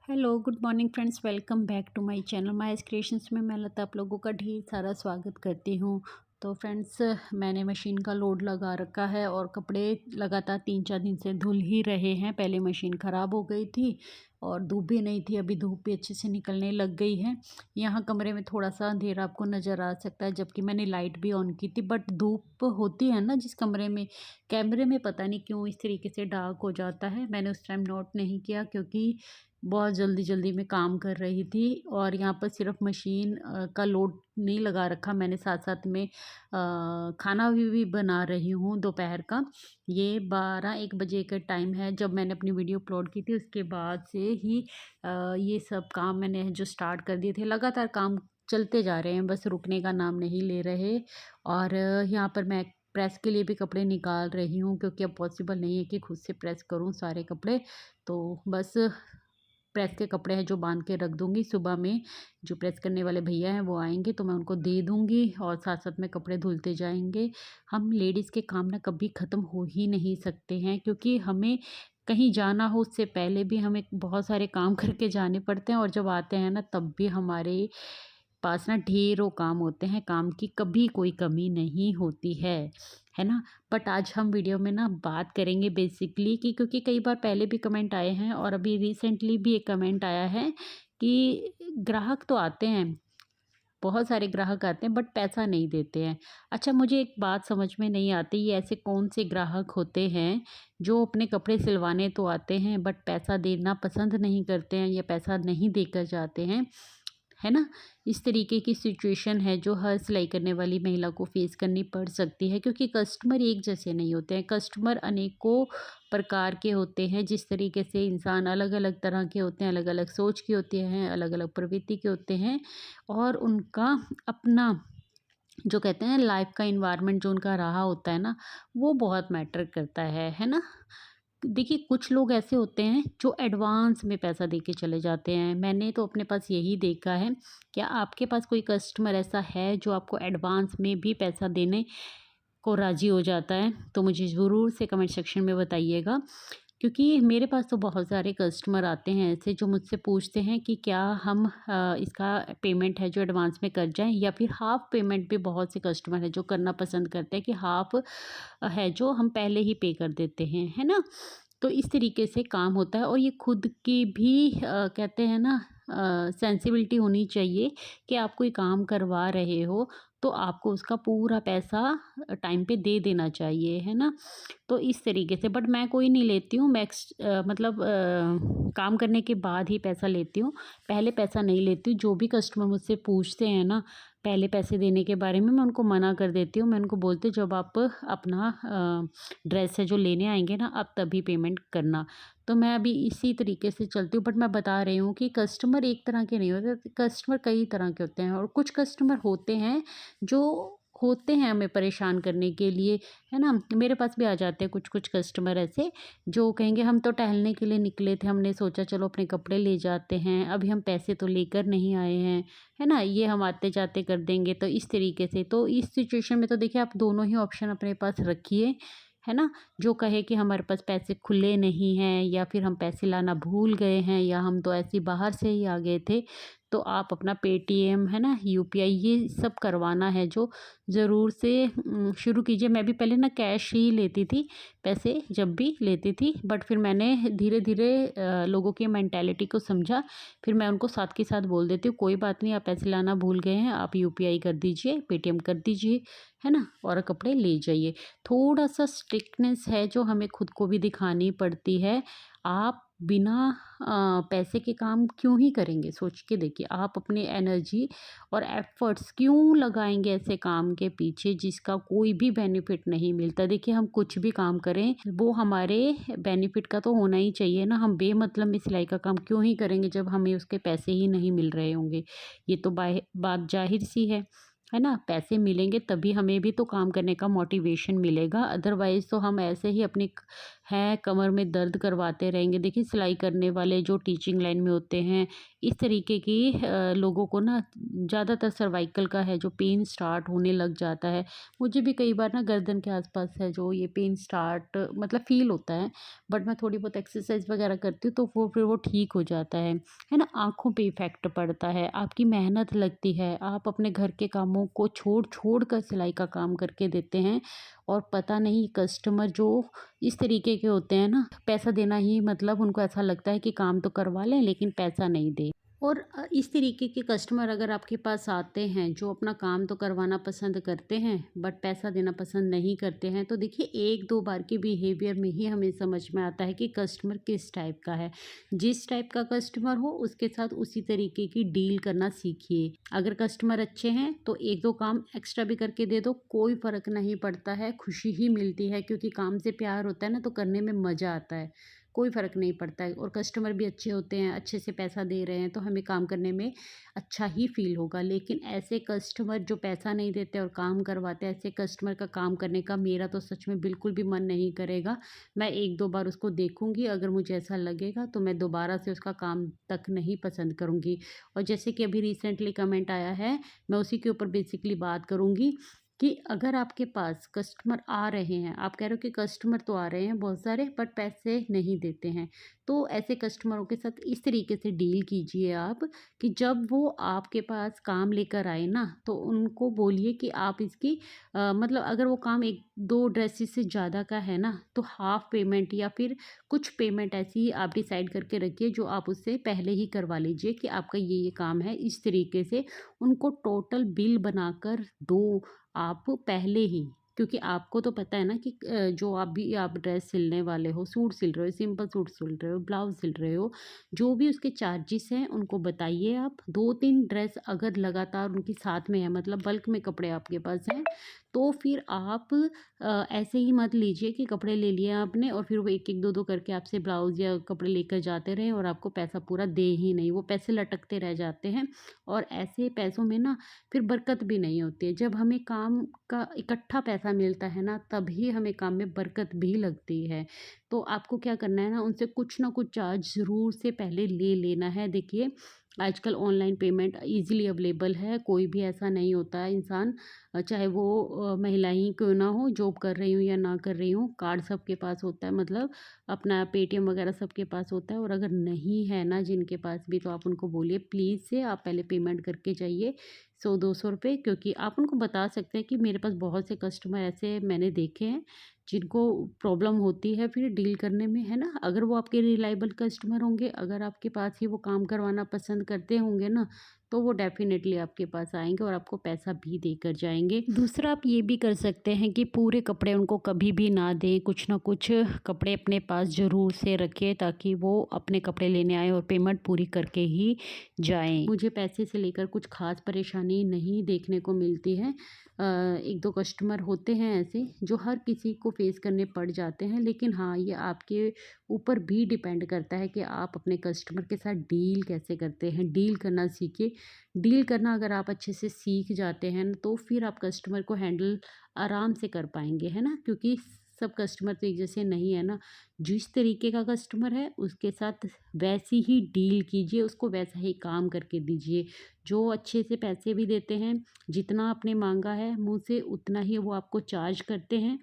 Hello good morning friends, welcome back to my channel Maya's creations में मैं लता आप लोगों का ढेर सारा स्वागत करती हूँ। तो फ्रेंड्स, मैंने मशीन का लोड लगा रखा है और कपड़े लगातार 3-4 दिन से धुल ही रहे हैं। पहले मशीन ख़राब हो गई थी और धूप भी नहीं थी, अभी धूप भी अच्छे से निकलने लग गई है। यहाँ कमरे में थोड़ा सा अंधेरा आपको नज़र आ सकता है, जबकि मैंने लाइट भी ऑन की थी, बट धूप होती है ना जिस कमरे में, कैमरे में पता नहीं क्यों इस तरीके से डार्क हो जाता है। मैंने उस टाइम नोट नहीं किया क्योंकि बहुत जल्दी जल्दी में काम कर रही थी और यहाँ पर सिर्फ मशीन का लोड नहीं लगा रखा, मैंने साथ साथ में खाना भी बना रही हूँ दोपहर का। ये 12-1 बजे का टाइम है जब मैंने अपनी वीडियो अपलोड की थी, उसके बाद से ही ये सब काम मैंने जो स्टार्ट कर दिए थे। लगातार काम चलते जा रहे हैं, बस रुकने का नाम नहीं ले रहे। और यहाँ पर मैं प्रेस के लिए भी कपड़े निकाल रही हूँ क्योंकि अब पॉसिबल नहीं है कि खुद से प्रेस करूँ सारे कपड़े। तो बस प्रेस के कपड़े हैं जो बांध के रख दूँगी, सुबह में जो प्रेस करने वाले भैया हैं वो आएँगे तो मैं उनको दे दूँगी और साथ-साथ में कपड़े धुलते जाएँगे। हम लेडीज़ के काम ना कभी ख़त्म हो ही नहीं सकते हैं, क्योंकि हमें कहीं जाना हो उससे पहले भी हमें बहुत सारे काम करके जाने पड़ते हैं और जब आते हैं ना तब भी हमारे पास ना ढेरों काम होते हैं, काम की कभी कोई कमी नहीं होती है ना? बट आज हम वीडियो में ना बात करेंगे बेसिकली कि क्योंकि कई बार पहले भी कमेंट आए हैं और अभी रिसेंटली भी एक कमेंट आया है कि ग्राहक तो आते हैं, बहुत सारे ग्राहक आते हैं बट पैसा नहीं देते हैं। अच्छा, मुझे एक बात समझ में नहीं आती, ये ऐसे कौन से ग्राहक होते हैं जो अपने कपड़े सिलवाने तो आते हैं बट पैसा देना पसंद नहीं करते हैं या पैसा नहीं देकर जाते हैं, है ना? इस तरीके की सिचुएशन है जो हर सिलाई करने वाली महिला को फेस करनी पड़ सकती है, क्योंकि कस्टमर एक जैसे नहीं होते हैं। कस्टमर अनेकों प्रकार के होते हैं, जिस तरीके से इंसान अलग-अलग तरह के होते हैं, अलग-अलग सोच के होते हैं, अलग-अलग प्रवृत्ति के होते हैं और उनका अपना जो कहते हैं लाइफ का एनवायरनमेंट जो उनका रहा होता है ना, वो बहुत मैटर करता है ना? देखिए, कुछ लोग ऐसे होते हैं जो एडवांस में पैसा दे के चले जाते हैं। मैंने तो अपने पास यही देखा है। क्या आपके पास कोई कस्टमर ऐसा है जो आपको एडवांस में भी पैसा देने को राज़ी हो जाता है? तो मुझे ज़रूर से कमेंट सेक्शन में बताइएगा, क्योंकि मेरे पास तो बहुत सारे कस्टमर आते हैं ऐसे जो मुझसे पूछते हैं कि क्या हम इसका पेमेंट है जो एडवांस में कर जाएँ, या फिर हाफ़ पेमेंट भी बहुत से कस्टमर हैं जो करना पसंद करते हैं कि हाफ़ है जो हम पहले ही पे कर देते हैं, है ना? तो इस तरीके से काम होता है और ये खुद की भी कहते हैं ना सेंसिबिलिटी होनी चाहिए कि आप कोई काम करवा रहे हो तो आपको उसका पूरा पैसा टाइम पे दे देना चाहिए, है ना? तो इस तरीके से, बट मैं कोई नहीं लेती हूँ, मैं मतलब काम करने के बाद ही पैसा लेती हूँ, पहले पैसा नहीं लेती हूँ। जो भी कस्टमर मुझसे पूछते हैं ना पहले पैसे देने के बारे में, मैं उनको मना कर देती हूँ। मैं उनको बोलती हूँ जब आप अपना ड्रेस है जो लेने आएँगे ना, आप तभी पेमेंट करना। तो मैं अभी इसी तरीके से चलती हूँ, बट मैं बता रही हूँ कि कस्टमर एक तरह के नहीं होते, कस्टमर कई तरह के होते हैं और कुछ कस्टमर होते हैं जो होते हैं हमें परेशान करने के लिए, है ना? मेरे पास भी आ जाते हैं कुछ-कुछ कस्टमर ऐसे जो कहेंगे हम तो टहलने के लिए निकले थे, हमने सोचा चलो अपने कपड़े ले जाते हैं, अभी हम पैसे तो लेकर नहीं आए हैं, है ना? ये हम आते-जाते कर देंगे। तो इस तरीके से, तो इस सिचुएशन में तो देखिए आप दोनों ही ऑप्शन अपने पास रखिए, है ना? जो कहे कि हमारे पास पैसे खुले नहीं हैं या फिर हम पैसे लाना भूल गए हैं या हम तो ऐसे ही बाहर से ही आ गए थे, तो आप अपना पेटीएम, है ना, यूपीआई ये सब करवाना है जो ज़रूर से शुरू कीजिए। मैं भी पहले ना कैश ही लेती थी, पैसे जब भी लेती थी, बट फिर मैंने धीरे-धीरे लोगों की मेंटालिटी को समझा। फिर मैं उनको साथ के साथ बोल देती हूँ, कोई बात नहीं, आप पैसे लाना भूल गए हैं, आप यूपीआई कर दीजिए, पेटीएम कर दीजिए, है ना? और कपड़े ले जाइए। थोड़ा-सा स्ट्रिक्टनेस है जो हमें खुद को भी दिखानी पड़ती है। आप बिना पैसे के काम क्यों ही करेंगे? सोच के देखिए, आप अपनी एनर्जी और एफ़र्ट्स क्यों लगाएँगे ऐसे काम के पीछे जिसका कोई भी बेनिफिट नहीं मिलता? देखिए, हम कुछ भी काम करें, वो हमारे बेनिफिट का तो होना ही चाहिए ना। हम बेमतलब में सिलाई का काम क्यों ही करेंगे जब हमें उसके पैसे ही नहीं मिल रहे होंगे? ये तो बात ज़ाहिर-सी है ना? पैसे मिलेंगे तभी हमें भी तो काम करने का मोटिवेशन मिलेगा, अदरवाइज़ तो हम ऐसे ही अपनी कमर में दर्द करवाते रहेंगे। देखिए, सिलाई करने वाले जो टीचिंग लाइन में होते हैं, इस तरीके की लोगों को ना ज़्यादातर सर्वाइकल का है जो पेन स्टार्ट होने लग जाता है। मुझे भी कई बार ना गर्दन के आसपास है जो ये पेन स्टार्ट मतलब फ़ील होता है, बट मैं थोड़ी बहुत एक्सरसाइज़ वगैरह करती हूँ तो वो फिर वो ठीक हो जाता है ना? आँखों पे इफ़ेक्ट पड़ता है, आपकी मेहनत लगती है, आप अपने घर के कामों को छोड़ कर सिलाई का काम करके देते हैं और पता नहीं कस्टमर जो इस तरीके के होते हैं ना, पैसा देना ही मतलब उनको ऐसा लगता है कि काम तो करवा लें लेकिन पैसा नहीं दें। और इस तरीके के कस्टमर अगर आपके पास आते हैं जो अपना काम तो करवाना पसंद करते हैं बट पैसा देना पसंद नहीं करते हैं, तो देखिए 1-2 बार के बिहेवियर में ही हमें समझ में आता है कि कस्टमर किस टाइप का है। जिस टाइप का कस्टमर हो उसके साथ उसी तरीके की डील करना सीखिए। अगर कस्टमर अच्छे हैं तो 1-2 काम एक्स्ट्रा भी करके दे दो, कोई फ़र्क नहीं पड़ता है, खुशी ही मिलती है क्योंकि काम से प्यार होता है ना तो करने में मज़ा आता है। कोई फ़र्क नहीं पड़ता है और कस्टमर भी अच्छे होते हैं, अच्छे से पैसा दे रहे हैं तो हमें काम करने में अच्छा ही फ़ील होगा। लेकिन ऐसे कस्टमर जो पैसा नहीं देते और काम करवाते हैं, ऐसे कस्टमर का काम करने का मेरा तो सच में बिल्कुल भी मन नहीं करेगा। मैं 1-2 बार उसको देखूँगी, अगर मुझे ऐसा लगेगा तो मैं दोबारा से उसका काम तक नहीं पसंद करूँगी। और जैसे कि अभी रिसेंटली कमेंट आया है, मैं उसी के ऊपर बेसिकली बात करूँगी कि अगर आपके पास कस्टमर आ रहे हैं, आप कह रहे हो कि कस्टमर तो आ रहे हैं बहुत सारे बट पैसे नहीं देते हैं, तो ऐसे कस्टमरों के साथ इस तरीके से डील कीजिए आप कि जब वो आपके पास काम लेकर आए ना, तो उनको बोलिए कि आप इसकी मतलब अगर वो काम 1-2 ड्रेसेस से ज़्यादा का है ना, तो हाफ़ पेमेंट या फिर कुछ पेमेंट ऐसी आप डिसाइड करके रखिए जो आप उससे पहले ही करवा लीजिए कि आपका ये काम है। इस तरीके से उनको टोटल बिल बनाकर दो आप पहले ही, क्योंकि आपको तो पता है ना कि जो आप ड्रेस सिलने वाले हो, सूट सिल रहे हो, सिंपल सूट सिल रहे हो, ब्लाउज़ सिल रहे हो, जो भी उसके चार्जेस हैं उनको बताइए आप। 2-3 ड्रेस अगर लगातार उनकी साथ में है मतलब बल्क में कपड़े आपके पास हैं, तो फिर आप ऐसे ही मत लीजिए कि कपड़े ले लिए आपने और फिर वो 1-1, 2-2 करके आपसे ब्लाउज़ या कपड़े लेकर जाते रहें और आपको पैसा पूरा दे ही नहीं, वो पैसे लटकते रह जाते हैं और ऐसे पैसों में ना फिर बरकत भी नहीं होती है। जब हमें काम का इकट्ठा पैसा मिलता है ना, तभी हमें काम में बरकत भी लगती है। तो आपको क्या करना है ना, उनसे कुछ ना कुछ चार्ज ज़रूर से पहले ले लेना है। देखिए, आजकल ऑनलाइन पेमेंट ईज़िली अवेलेबल है, कोई भी ऐसा नहीं होता है इंसान चाहे वो महिला ही क्यों ना हो, जॉब कर रही हूँ या ना कर रही हूँ, कार्ड सबके पास होता है मतलब अपना पेटीएम वगैरह सबके पास होता है और अगर नहीं है ना जिनके पास भी, तो आप उनको बोलिए प्लीज़ से आप पहले पेमेंट करके जाइए 100-200 रुपए, क्योंकि आप उनको बता सकते हैं कि मेरे पास बहुत से कस्टमर ऐसे मैंने देखे हैं जिनको प्रॉब्लम होती है फिर डील करने में, है ना? अगर वो आपके रिलायबल कस्टमर होंगे, अगर आपके पास ही वो काम करवाना पसंद करते होंगे ना, तो वो डेफ़िनेटली आपके पास आएँगे और आपको पैसा भी देकर जाएँगे। दूसरा आप ये भी कर सकते हैं कि पूरे कपड़े उनको कभी भी ना दें, कुछ ना कुछ कपड़े अपने पास ज़रूर से रखें ताकि वो अपने कपड़े लेने आएँ और पेमेंट पूरी करके ही जाएँ। मुझे पैसे से लेकर कुछ ख़ास परेशानी नहीं देखने को मिलती है। 1-2 कस्टमर होते हैं ऐसे जो हर किसी को फ़ेस करने पड़ जाते हैं, लेकिन हाँ, ये आपके ऊपर भी डिपेंड करता है कि आप अपने कस्टमर के साथ डील कैसे करते हैं। डील करना सीखिए। डील करना अगर आप अच्छे से सीख जाते हैं ना, तो फिर आप कस्टमर को हैंडल आराम से कर पाएँगे, है ना? क्योंकि सब कस्टमर तो एक जैसे नहीं है ना। जिस तरीके का कस्टमर है उसके साथ वैसी ही डील कीजिए, उसको वैसा ही काम करके दीजिए। जो अच्छे से पैसे भी देते हैं, जितना आपने माँगा है मुँह से उतना ही वो आपको चार्ज करते हैं,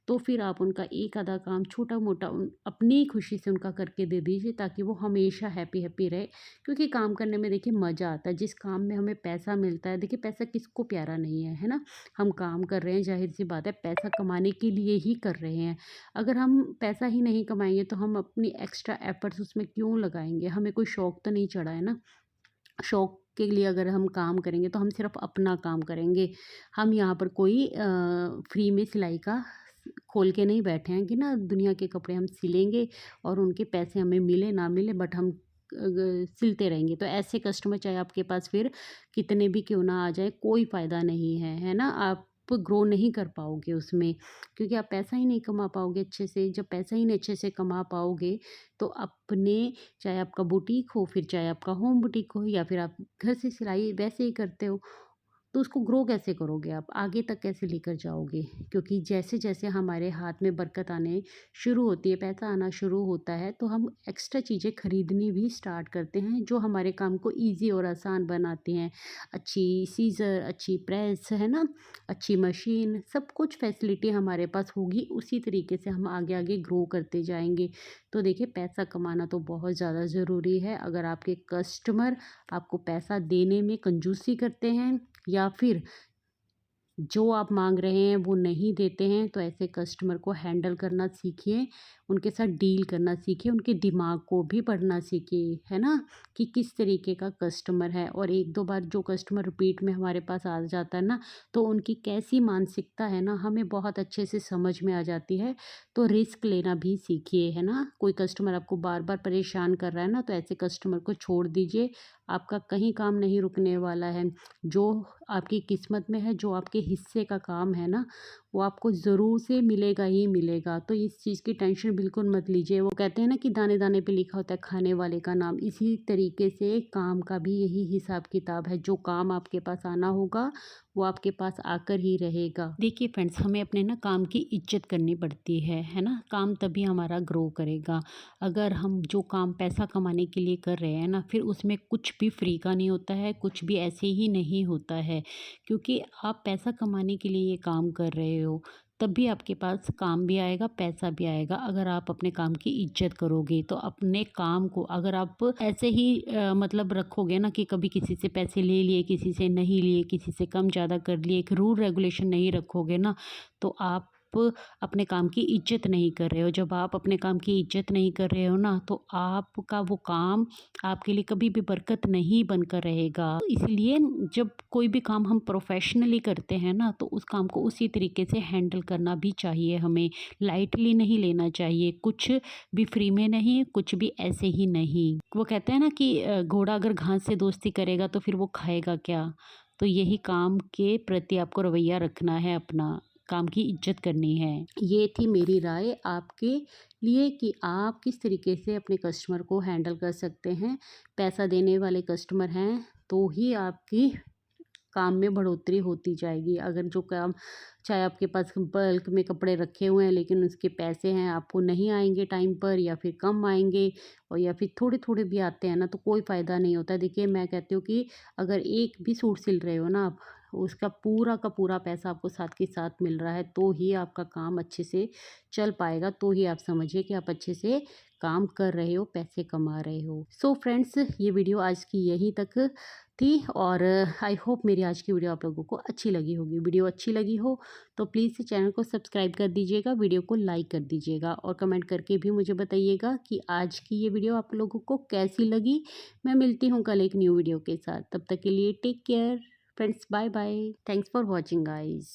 तो फिर आप उनका एक आधा काम छोटा-मोटा उन अपनी खुशी से उनका करके दे दीजिए ताकि वो हमेशा हैप्पी-हैप्पी रहे। क्योंकि काम करने में देखिए मज़ा आता है, जिस काम में हमें पैसा मिलता है, देखिए पैसा किसको प्यारा नहीं है, है ना? हम काम कर रहे हैं, ज़ाहिर-सी बात है पैसा कमाने के लिए ही कर रहे हैं। अगर हम पैसा ही नहीं कमाएँगे तो हम अपनी एक्स्ट्रा एफ़र्ट्स उसमें क्यों लगाएँगे? हमें कोई शौक तो नहीं चढ़ा है ना? शौक के लिए अगर हम काम करेंगे तो हम सिर्फ अपना काम करेंगे। हम यहाँ पर कोई फ्री में सिलाई का खोल के नहीं बैठे हैं कि ना दुनिया के कपड़े हम सिलेंगे और उनके पैसे हमें मिले ना मिले बट हम सिलते रहेंगे। तो ऐसे कस्टमर चाहे आपके पास फिर कितने भी क्यों ना आ जाए, कोई फ़ायदा नहीं है, है ना? आप ग्रो नहीं कर पाओगे उसमें, क्योंकि आप पैसा ही नहीं कमा पाओगे अच्छे से। जब पैसा ही नहीं अच्छे से कमा पाओगे तो अपने, चाहे आपका बुटीक हो, फिर चाहे आपका होम बुटीक हो या फिर आप घर से सिलाई वैसे ही करते हो, तो उसको ग्रो कैसे करोगे आप? आगे तक कैसे लेकर जाओगे? क्योंकि जैसे-जैसे हमारे हाथ में बरकत आने शुरू होती है, पैसा आना शुरू होता है, तो हम एक्स्ट्रा चीज़ें खरीदनी भी स्टार्ट करते हैं, जो हमारे काम को ईज़ी और आसान बनाती हैं। अच्छी सीज़र, अच्छी प्रेस, है ना? अच्छी मशीन, सब कुछ फैसिलिटी हमारे पास होगी, उसी तरीके से हम आगे-आगे ग्रो करते जाएँगे। तो देखिए, पैसा कमाना तो बहुत ज़्यादा ज़रूरी है। अगर आपके कस्टमर आपको पैसा देने में कंजूसी करते हैं या फिर जो आप माँग रहे हैं वो नहीं देते हैं, तो ऐसे कस्टमर को हैंडल करना सीखिए, उनके साथ डील करना सीखिए, उनके दिमाग को भी पढ़ना सीखिए, है ना? कि किस तरीके का कस्टमर है, और 1-2 बार जो कस्टमर रिपीट में हमारे पास आ जाता है ना, तो उनकी कैसी मानसिकता है ना, हमें बहुत अच्छे से समझ में आ जाती है। तो रिस्क लेना भी सीखिए, है ना? कोई कस्टमर आपको बार-बार परेशान कर रहा है ना, तो ऐसे कस्टमर को छोड़ दीजिए, आपका कहीं काम नहीं रुकने वाला है। जो आपकी किस्मत में है, जो आपके हिस्से का काम है ना, वो आपको ज़रूर से मिलेगा ही मिलेगा। तो इस चीज़ की टेंशन बिल्कुल मत लीजिए। वो कहते हैं ना कि दाने-दाने पे लिखा होता है खाने वाले का नाम। इसी तरीके से काम का भी यही हिसाब-किताब है। जो काम आपके पास आना होगा, वो आपके पास आकर ही रहेगा। देखिए फ्रेंड्स, हमें अपने ना काम की इज़्ज़त करनी पड़ती है ना? काम तभी हमारा ग्रो करेगा। अगर हम जो काम पैसा कमाने के लिए कर रहे हैं ना, फिर उसमें कुछ भी फ्री का नहीं होता है, कुछ भी ऐसे ही नहीं होता है। क्योंकि आप पैसा कमाने के लिए ये काम कर रहे हो, तभी आपके पास काम भी आएगा, पैसा भी आएगा। अगर आप अपने काम की इज़्ज़त करोगे, तो अपने काम को अगर आप ऐसे ही मतलब रखोगे ना कि कभी किसी से पैसे ले लिए, किसी से नहीं लिए, किसी से कम ज़्यादा कर लिए, एक रूल रेगुलेशन नहीं रखोगे ना, तो आप अपने काम की इज़्ज़त नहीं कर रहे हो। जब आप अपने काम की इज़्ज़त नहीं कर रहे हो ना, तो आपका वो काम आपके लिए कभी भी बरकत नहीं बनकर रहेगा। इसलिए जब कोई भी काम हम प्रोफ़ेशनली करते हैं ना, तो उस काम को उसी तरीके से हैंडल करना भी चाहिए हमें। लाइटली नहीं लेना चाहिए, कुछ भी फ्री में नहीं, कुछ भी ऐसे ही नहीं। वो कहते हैं ना कि घोड़ा अगर घास से दोस्ती करेगा तो फिर वो खाएगा क्या? तो यही काम के प्रति आपको रवैया रखना है अपना, काम की इज़्ज़त करनी है। ये थी मेरी राय आपके लिए कि आप किस तरीके से अपने कस्टमर को हैंडल कर सकते हैं। पैसा देने वाले कस्टमर हैं, तो ही आपकी काम में बढ़ोतरी होती जाएगी। अगर जो काम, चाहे आपके पास बल्क में कपड़े रखे हुए हैं लेकिन उसके पैसे हैं, आपको नहीं आएँगे टाइम पर, या फिर कम आएँगे, और या फिर थोड़े-थोड़े भी आते हैं ना, तो कोई फ़ायदा नहीं होता है। देखिए, मैं कहती हूँ कि अगर एक भी सूट सिल रहे हो ना आप, उसका पूरा का पूरा पैसा आपको साथ के साथ मिल रहा है, तो ही आपका काम अच्छे से चल पाएगा, तो ही आप समझिए कि आप अच्छे से काम कर रहे हो, पैसे कमा रहे हो। सो फ्रेंड्स, ये वीडियो आज की यहीं तक थी, और आई होप मेरी आज की वीडियो आप लोगों को अच्छी लगी होगी। वीडियो अच्छी लगी हो तो प्लीज़ चैनल को सब्सक्राइब कर दीजिएगा, वीडियो को लाइक कर दीजिएगा, और कमेंट करके भी मुझे बताइएगा कि आज की ये वीडियो आप लोगों को कैसी लगी। मैं मिलती हूँ कल एक न्यू वीडियो के साथ। तब तक के लिए take care friends, bye bye. Thanks for watching guys.